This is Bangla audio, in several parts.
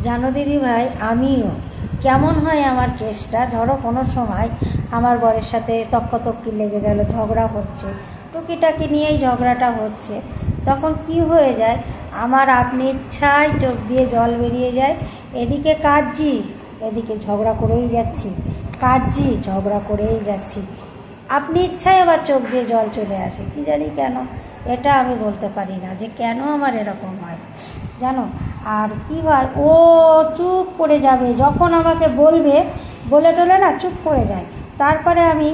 জানো দিদি ভাই, আমিও কেমন হয় আমার কেসটা, ধরো কোনো সময় আমার বরের সাথে তক্কাতক্কি লেগে গেল, ঝগড়া হচ্ছে, টুকিটাকি নিয়েই ঝগড়াটা হচ্ছে, তখন কি হয়ে যায়, আমার আপনি ইচ্ছায় চোখ দিয়ে জল বেরিয়ে যায়। এদিকে কাঁদছি, এদিকে ঝগড়া করেই যাচ্ছি, কাঁদছি ঝগড়া করেই যাচ্ছি, আপনি ইচ্ছায় আবার চোখ দিয়ে জল চলে আসে। কি জানি কেন, এটা আমি বলতে পারি না যে কেন আমার এরকম হয়, জানো। আর কী হয়, ও চুপ করে যাবে, যখন আমাকে বলবে, বলে টলে না চুপ করে যায়, তারপরে আমি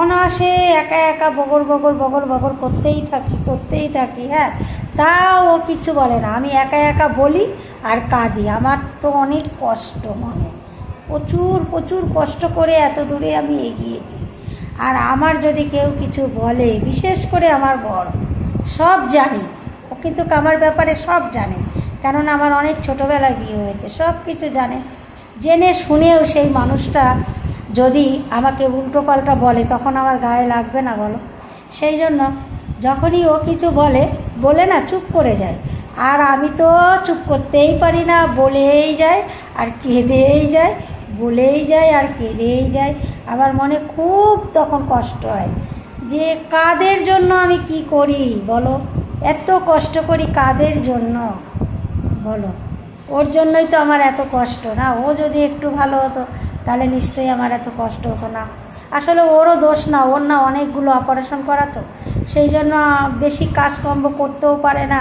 অনায়াসে একা একা বগর বগর বগর বগর করতেই থাকি। হ্যাঁ, তাও ও কিছু বলে না, আমি একা একা বলি আর কাঁদি। আমার তো অনেক কষ্ট, মনে প্রচুর প্রচুর কষ্ট করে এত দূরে আমি এগিয়েছি। আর আমার যদি কেউ কিছু বলে, বিশেষ করে আমার বর, সব জানি, ও কিন্তু আমার ব্যাপারে সব জানে, কেননা আমার অনেক ছোটোবেলায় বিয়ে হয়েছে, সব কিছু জানে। জেনে শুনেও সেই মানুষটা যদি আমাকে উল্টো পাল্টা বলে, তখন আমার গায়ে লাগবে না বলো? সেই জন্য যখনই ও কিছু বলে না চুপ করে যায়, আর আমি তো চুপ করতেই পারি না, বলেই যায় আর কেঁদেই যায়, বলেই যায় আর কেঁদেই যায়। আমার মনে খুব তখন কষ্ট হয় যে কাদের জন্য আমি কি করি বলো, এত কষ্ট করি কাদের জন্য বলো? ওর জন্যই তো আমার এত কষ্ট না। ও যদি একটু ভালো হতো তাহলে নিশ্চয়ই আমার এত কষ্ট হতো না। আসলে ওরও দোষ না, ওর না অনেকগুলো অপারেশন করাতো, সেই জন্য বেশি কাজকর্ম করতেও পারে না,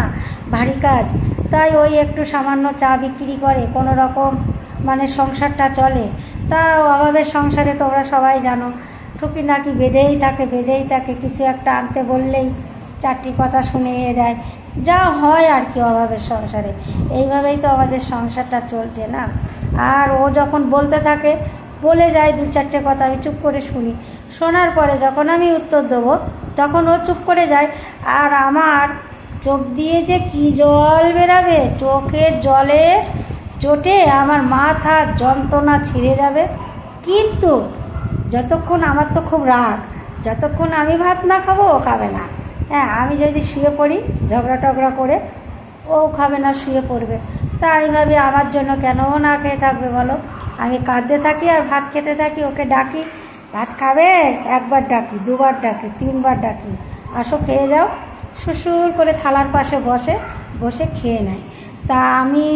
ভারী কাজ, তাই ওই একটু সামান্য চা বিক্রি করে কোনো রকম মানে সংসারটা চলে। তা অভাবের সংসারে তোমরা সবাই জানো, টুকিটাকি বেঁধেই থাকে, কিছু একটা আনতে বললেই চারটি কথা শুনিয়ে দেয়, যা হয় আর কি অভাবের সংসারে। এইভাবেই তো আমাদের সংসারটা চলছে না। আর ও যখন বলতে থাকে, বলে যায় দু চারটে কথা, আমি চুপ করে শুনি, শোনার পরে যখন আমি উত্তর দেবো তখন ও চুপ করে যায়, আর আমার চোখ দিয়ে যে কি জল বেরাবে, চোখের জলে চোটে আমার মাথা যন্ত্রণা ছিঁড়ে যাবে। কিন্তু যতক্ষণ, আমার তো খুব রাগ, যতক্ষণ আমি ভাত না খাবো ও খাবে না। হ্যাঁ, আমি যদি শুয়ে পড়ি ঝগড়া টগড়া করে, ও খাবে না, শুয়ে পড়বে। তা আমি ভাবি আমার জন্য কেন ও না খেয়ে থাকবে বলো? আমি কাঁদতে থাকি আর ভাত খেতে থাকি, ওকে ডাকি, ভাত খাবে, একবার ডাকি, দুবার ডাকি, তিনবার ডাকি, আসো খেয়ে যাও। শ্বশুর করে থালার পাশে বসে খেয়ে নেয়। তা আমি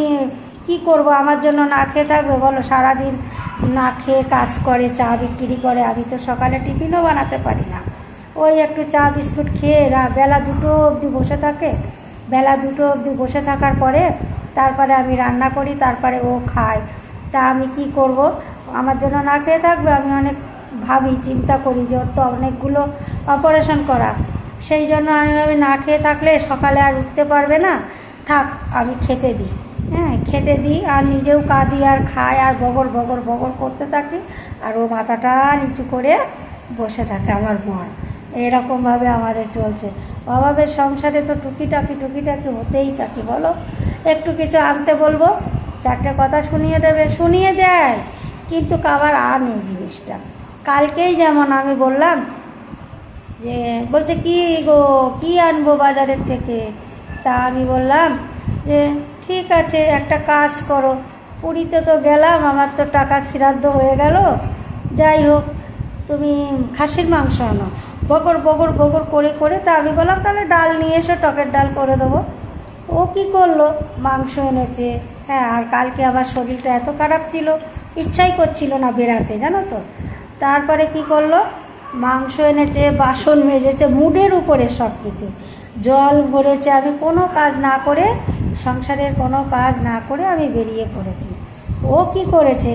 কি করব, আমার জন্য না খেয়ে থাকবে বলো? সারাদিন না খেয়ে কাজ করে, চা বিক্রি করে, আমি তো সকালে টিফিনও বানাতে পারি না। ওই একটু চা বিস্কুট খেয়ে বেলা 2টো অবধি বসে থাকে। বেলা 2টো অবধি বসে থাকার পরে তারপরে আমি রান্না করি, তারপরে ও খায়। তা আমি কি করব, আমার জন্য না খেয়ে থাকবে? আমি অনেক ভাবি, চিন্তা করি যে ওর তো অনেকগুলো অপারেশন করা, সেই জন্য আমি ভাবি না খেয়ে থাকলে সকালে আর উঠতে পারবে না, থাক আমি খেতে দিই। হ্যাঁ, খেতে দিই আর নিজেও কাঁদি আর খাই আর বগর বগর বগর করতে থাকি, আর ও মাথাটা নিচু করে বসে থাকে আমার মন। এরকমভাবে আমাদের চলছে। অভাবের সংসারে তো টুকিটাকি হতেই থাকি বলো। একটু কিছু আনতে বলবো, চারটে কথা শুনিয়ে দেয়, কিন্তু আবার আর নেই জিনিসটা। কালকেই যেমন আমি বললাম যে, বলছে কি গো, কি আনবো বাজারের থেকে? তা আমি বললাম যে ঠিক আছে, একটা কাজ করো, পুরীতে তো গেলাম, আমার তো টাকা শ্রাদ্ধ হয়ে গেল, যাই হোক তুমি খাসির মাংস আনো। বগর বগর বগর করে তা আমি বললাম তাহলে ডাল নিয়ে এসো, টকের ডাল করে দেবো। ও কি করলো, মাংস এনেছে। হ্যাঁ, আর কালকে আমার শরীরটা এত খারাপ ছিল, ইচ্ছাই করছিল না বেরাতে, জানো তো। তারপরে কি করলো, মাংস এনেছে, বাসন মেজেছে, মুডের উপরে সব কিছু, জল ভরেছে। আমি কোনো কাজ না করে, সংসারের কোনো কাজ না করে আমি বেরিয়ে পড়েছি। ও কি করেছে,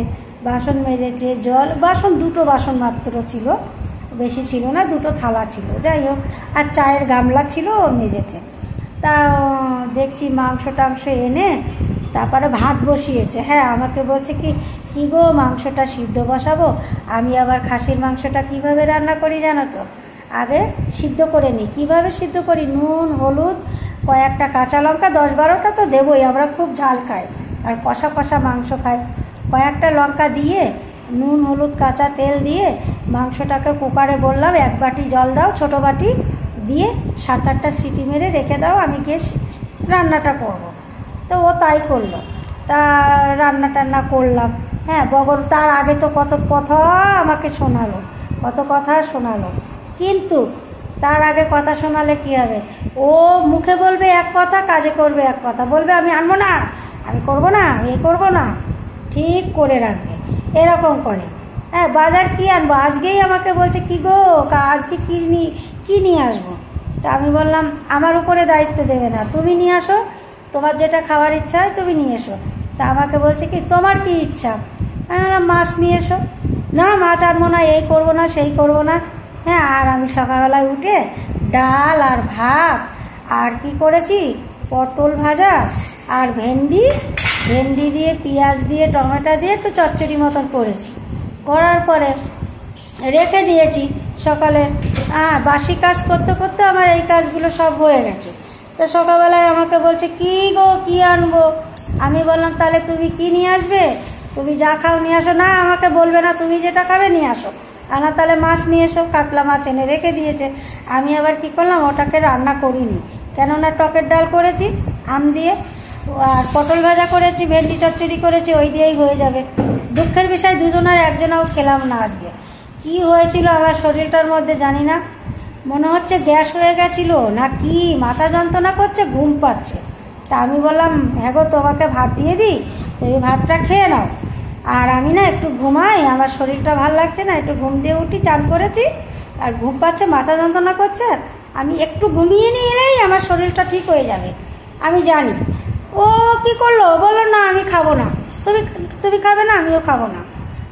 বাসন মেজেছে, বাসন 2টো বাসন মাত্র ছিল, বেশি ছিল না, 2টো থালা ছিল, যাই হোক, আর চায়ের গামলা ছিল, ও মেজেছে। তা দেখছি মাংস টাংস এনে তারপরে ভাত বসিয়েছে। হ্যাঁ, আমাকে বলছে কি গো, মাংসটা সিদ্ধ বসাবো। আমি আবার খাসির মাংসটা কিভাবে রান্না করি জানো তো? আগে সিদ্ধ করে নিই। কীভাবে সিদ্ধ করি, নুন হলুদ, কয়েকটা কাঁচা লঙ্কা, 10-12টা তো দেবই, আমরা খুব ঝাল খাই আর কষা কষা মাংস খাই। কয়েকটা লঙ্কা দিয়ে, নুন হলুদ কাঁচা তেল দিয়ে মাংসটাকে কুকারে বললাম 1 বাটি জল দাও, ছোটো বাটি দিয়ে 7-8টা সিটি মেরে রেখে দাও, আমি গিয়ে রান্নাটা করব। তো ও তাই করলো। তা রান্না টান্না করলাম। হ্যাঁ, বগল তার আগে তো কত কথা আমাকে শোনালো, কত কথা শোনালো, কিন্তু তার আগে কথা শোনালে কী হবে, ও মুখে বলবে এক কথা, কাজে করবে এক কথা, বলবে আমি আনবো না, আমি করবো না, এ করবো না, ঠিক করে রাখবে, এরকম করে। হ্যাঁ, বাজার কি আনবো, আজকেই আমাকে বলছে কি গো আজকে কী নিয়ে আসবো। তা আমি বললাম আমার উপরে দায়িত্ব দেবে না, তুমি নিয়ে আসো, তোমার যেটা খাওয়ার ইচ্ছা হয় তুমি নিয়ে এসো। তা আমাকে বলছে কি তোমার কি ইচ্ছা, মাছ নিয়ে এসো। না, মাছ আনবো না, এই করবো না, সেই করবো না। হ্যাঁ, আর আমি সকালবেলায় উঠে ডাল আর ভাত আর কি করেছি, পটল ভাজা আর ভেন্ডি দিয়ে পেঁয়াজ দিয়ে টমেটো দিয়ে একটু চচ্চড়ি মতন করেছি, করার পরে রেখে দিয়েছি। সকালে বাসি কাজ করতে করতে আমার এই কাজগুলো সব হয়ে গেছে। তো সকালবেলায় আমাকে বলছে কি গো কি আনবো, আমি বললাম তাহলে তুমি কি নিয়ে আসবে, তুমি যা খাও নিয়ে আসো। না, আমাকে বলবে না, তুমি যেটা খাবে নিয়ে আসো। আনা তাহলে মাছ নিয়ে এসো, কাতলা মাছ এনে রেখে দিয়েছে। আমি আবার কি করলাম, ওটাকে রান্না করিনি, কেননা টকের ডাল করেছি আম দিয়ে, আর পটল ভাজা করেছি, ভেন্ডি চচ্চড়ি করেছি, ওই দিয়েই হয়ে যাবে। দুঃখের বিষয় দুজনের একজনাও খেলাম না আজকে। কি হয়েছিল আমার শরীরটার মধ্যে জানি না, মনে হচ্ছে গ্যাস হয়ে গেছিল না কি, মাথা যন্ত্রণা করছে, ঘুম পাচ্ছে। তা আমি বললাম হ্যাঁ গো, তোমাকে ভাত দিয়ে দিই, তুমি ভাতটা খেয়ে নাও, আর আমি না একটু ঘুমাই, আমার শরীরটা ভালো লাগছে না, একটু ঘুম দিয়ে উঠি, চান করেছি আর ঘুম পাচ্ছে, মাথা যন্ত্রণা করছে, আমি একটু ঘুমিয়ে নিয়ে এলেই আমার শরীরটা ঠিক হয়ে যাবে, আমি জানি। ও কি করলো, বললো না আমি খাবো না, তুমি খাবে না, আমিও খাবো না।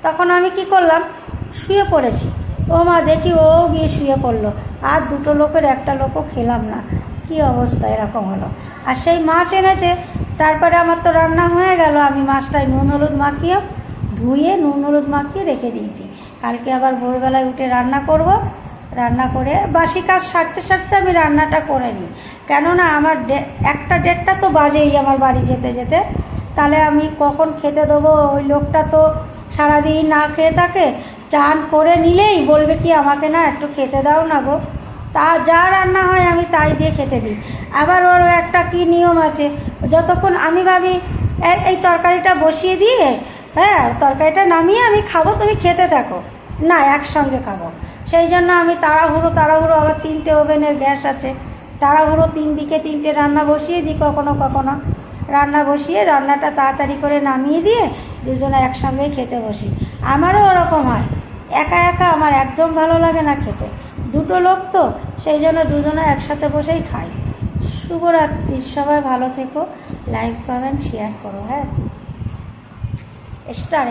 তখন আমি কি করলাম, শুয়ে পড়েছি। ও মা, দেখি ও গিয়ে শুয়ে পড়লো, আর দুটো লোকের একটা লোকও খেলাম না। কি অবস্থা এরকম হলো। আর সেই মাছ এনেছে, তারপরে আমার তো রান্না হয়ে গেল, আমি মাছটায় নুন হলুদ মাখিয়ে ধুয়ে নুন হলুদ মাখিয়ে রেখে দিয়েছি। কালকে আবার ভোরবেলায় উঠে রান্না করব, রান্না করে বাসি কাজ সারতে সারতে আমি রান্নাটা করে নিই, কেননা আমার 1টা-1.5টা তো বাজেই আমার বাড়ি যেতে যেতে। তাহলে আমি কখন খেতে দেবো, ওই লোকটা তো সারাদিন না খেয়ে থাকে, চান করে নিলেই বলবে কি আমাকে না একটু খেতে দাও না গো। তা যা রান্না হয় আমি তাই দিয়ে খেতে দিই। আবার ওর একটা কি নিয়ম আছে, যতক্ষণ আমি ভাবি এই তরকারিটা বসিয়ে দিয়ে, হ্যাঁ তরকারিটা নামিয়ে আমি খাবো, তুমি খেতে থাকো, না একসঙ্গে খাবো। সেই জন্য আমি তাড়াহুড়ো আবার 3টে ওভেনের গ্যাস আছে, তাড়াহুড়ো 3 দিকে 3টে রান্না বসিয়ে দিই, কখনো কখনো রান্না বসিয়ে রান্নাটা তাড়াতাড়ি করে নামিয়ে দিয়ে দুজনে একসঙ্গেই খেতে বসি। আমারও ওরকম হয়, একা একা আমার একদম ভালো লাগে না খেতে, দুটো লোক তো, সেই জন্য দুজনে একসাথে বসেই খাই। শুভরাত্রি, সবাই ভালো থেকো, লাইক কমেন্ট শেয়ার করো। হ্যাঁ, স্টার।